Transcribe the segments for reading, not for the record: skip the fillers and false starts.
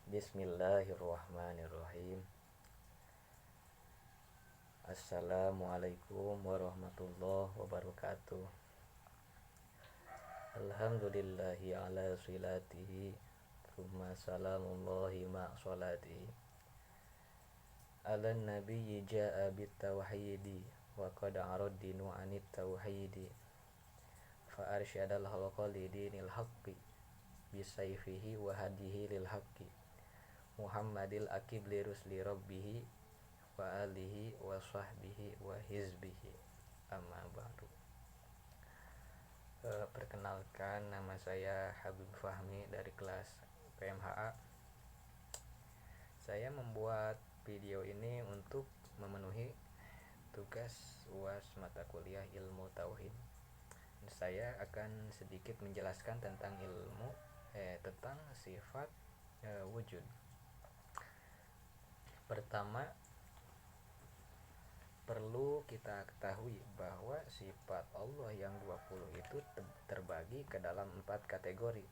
Bismillahirrahmanirrahim. Assalamualaikum warahmatullahi wabarakatuh. Alhamdulillahi ala silatihi, thumma salamullahi ma'solatihi. Ala nabiyyi ja'a bitawhidi, wa qad araddinu anit tauhidi. Fa arsyadal halqa lidinil haqqi, bisayfihi wa hadihi lil haqqi. Muhammadil akib li rusli rabbihi wa alihi wa sahbihi wa hizbihi, amma ba'du. Perkenalkan, nama saya Habib Fahmi dari kelas PMHA. Saya membuat video ini untuk memenuhi tugas UAS mata kuliah ilmu tauhid. Saya akan sedikit menjelaskan tentang tentang sifat wujud. Pertama, perlu kita ketahui bahwa sifat Allah yang 20 itu terbagi ke dalam 4 kategori.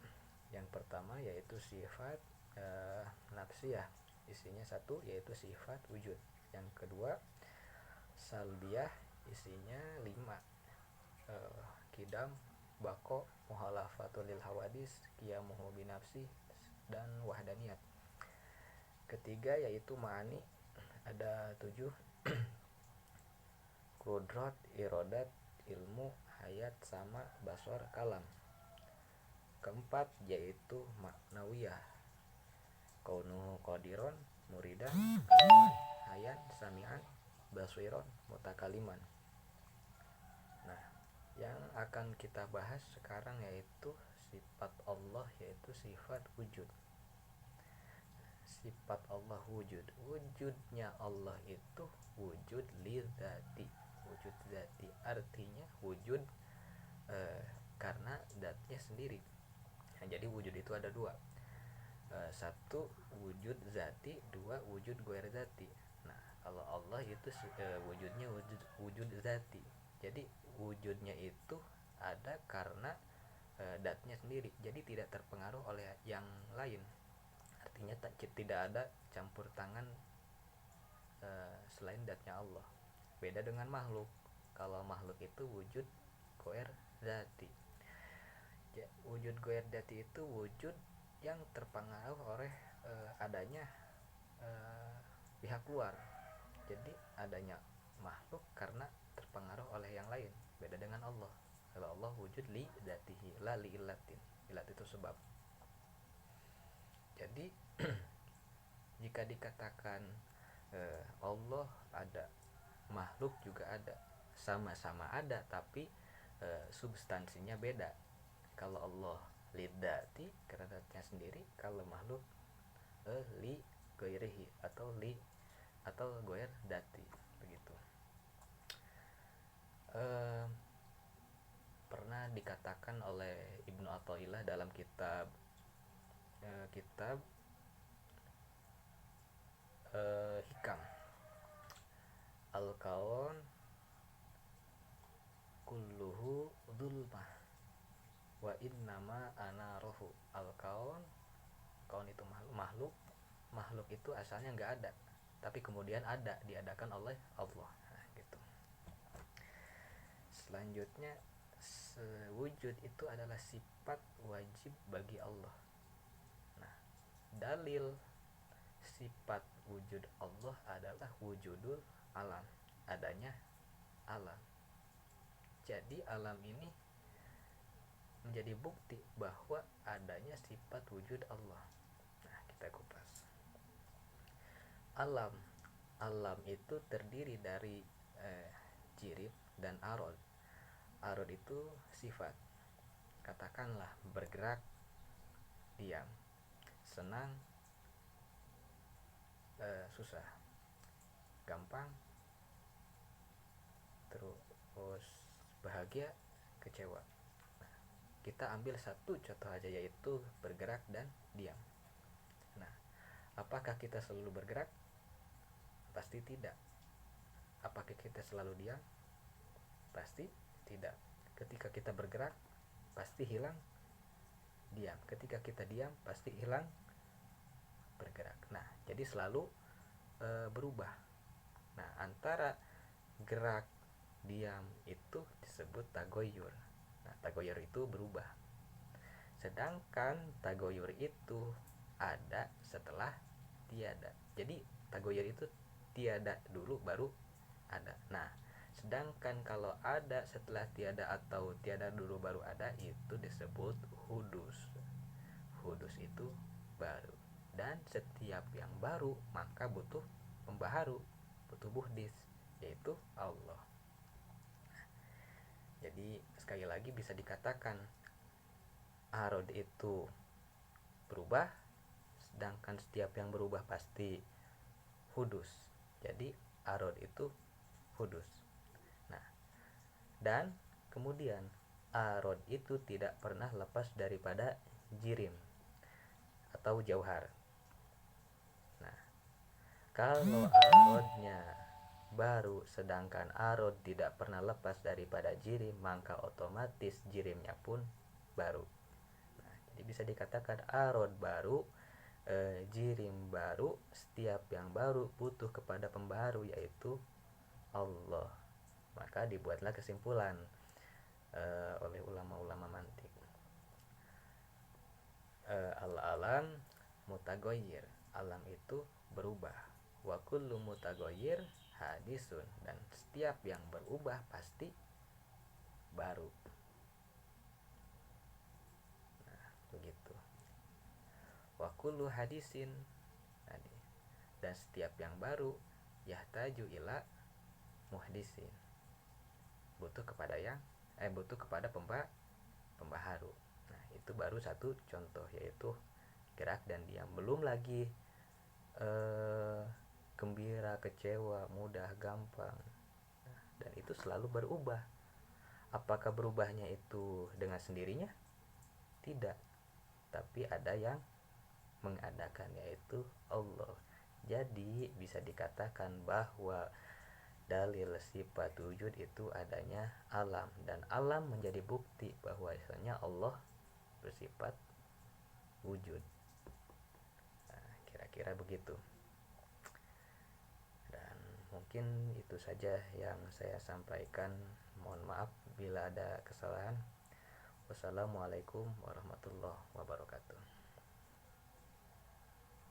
Yang pertama yaitu sifat nafsiyah, isinya 1 yaitu sifat wujud. Yang kedua salbiyah, isinya 5, kidam, bako, muhalafatul lil hawadis, qiyamuhu binafsi, dan wahdaniyat. Ketiga yaitu ma'ani, ada 7, kudrat, irodat, ilmu, hayat, sama, basar, kalam. Keempat yaitu maknawiyah, kaunuhu qadiron, muridan, aliman, hayan, sami'an, basiron, mutakaliman. Nah, yang akan kita bahas sekarang yaitu sifat Allah, yaitu sifat wujud. Sifat Allah wujud. Wujudnya Allah itu wujud lidzati. Wujud zati artinya wujud karena zatnya sendiri. Nah, jadi wujud itu ada 2. 1 wujud zati, 2 wujud ghair zati. Nah, kalau Allah itu wujudnya wujud zati. Jadi wujudnya itu ada karena zatnya sendiri. Jadi tidak terpengaruh oleh yang lain. Artinya tidak ada campur tangan selain zatnya Allah. Beda dengan makhluk. Kalau makhluk itu wujud ghair zati. Wujud ghair zati itu wujud yang terpengaruh oleh adanya pihak luar. Jadi adanya makhluk karena terpengaruh oleh yang lain. Beda dengan Allah. Kalau Allah wujud li dzatihi, la li illatin. Illat itu sebab. Jadi jika dikatakan Allah ada, makhluk juga ada, sama-sama ada, tapi substansinya beda. Kalau Allah lidzati karena zatnya sendiri, kalau makhluk li ghairihi atau ghair dzati, begitu. Pernah dikatakan oleh Ibnu Athaillah dalam kitab Hikam, al-kaun kulluhu dzulmah wa innama ana rohu. Al-kaun, kaun itu makhluk itu asalnya nggak ada, tapi kemudian diadakan oleh Allah. Nah, gitu. Selanjutnya, wujud itu adalah sifat wajib bagi Allah. Nah, dalil sifat wujud Allah adalah wujudul alam, adanya alam. Jadi alam ini menjadi bukti bahwa adanya sifat wujud Allah. Nah, kita kupas. Alam itu terdiri dari jirib dan arod. Arod itu sifat. Katakanlah bergerak, diam, senang, susah, gampang, terus bahagia, kecewa. Nah, kita ambil satu contoh aja, yaitu bergerak dan diam. Nah, apakah kita selalu bergerak? Pasti tidak. Apakah kita selalu diam? Pasti tidak. Ketika kita bergerak, pasti hilang diam. Ketika kita diam, pasti hilang bergerak. Nah, jadi selalu berubah. Nah, antara gerak diam itu disebut tagoyur. Nah, tagoyur itu berubah. Sedangkan tagoyur itu ada setelah tiada. Jadi tagoyur itu tiada dulu baru ada. Nah, sedangkan kalau ada setelah tiada atau tiada dulu baru ada itu disebut hudus. Hudus itu baru. Dan setiap yang baru maka butuh pembaharu, butuh muhdis, yaitu Allah. Jadi sekali lagi bisa dikatakan arod itu berubah, sedangkan setiap yang berubah pasti hudus. Jadi arod itu hudus. Nah, dan kemudian arod itu tidak pernah lepas daripada jirim atau jauhar. Nah, kalau arodnya baru sedangkan arod tidak pernah lepas daripada jirim, maka otomatis jirimnya pun baru. Nah, jadi bisa dikatakan arod baru, jirim baru, setiap yang baru butuh kepada pembaharu yaitu Allah. Maka dibuatlah kesimpulan oleh ulama-ulama mantik. Al-alam mutagoyir, alam itu berubah. Wa kullu mutagoyir hadisun, dan setiap yang berubah pasti baru. Nah, begitu. Wa kullu hadisin, dan setiap yang baru yahtaju ila muhdisin, butuh kepada pembaharu. Nah, itu baru satu contoh, yaitu gerak dan diam. Belum lagi gembira, kecewa, mudah, gampang. Nah, dan itu selalu berubah. Apakah berubahnya itu dengan sendirinya? Tidak. Tapi ada yang mengadakan, yaitu Allah. Jadi bisa dikatakan bahwa dalil sifat wujud itu adanya alam, dan alam menjadi bukti bahwasanya Allah bersifat wujud. Nah, kira-kira begitu. Dan mungkin itu saja yang saya sampaikan. Mohon maaf bila ada kesalahan. Wassalamualaikum warahmatullahi wabarakatuh.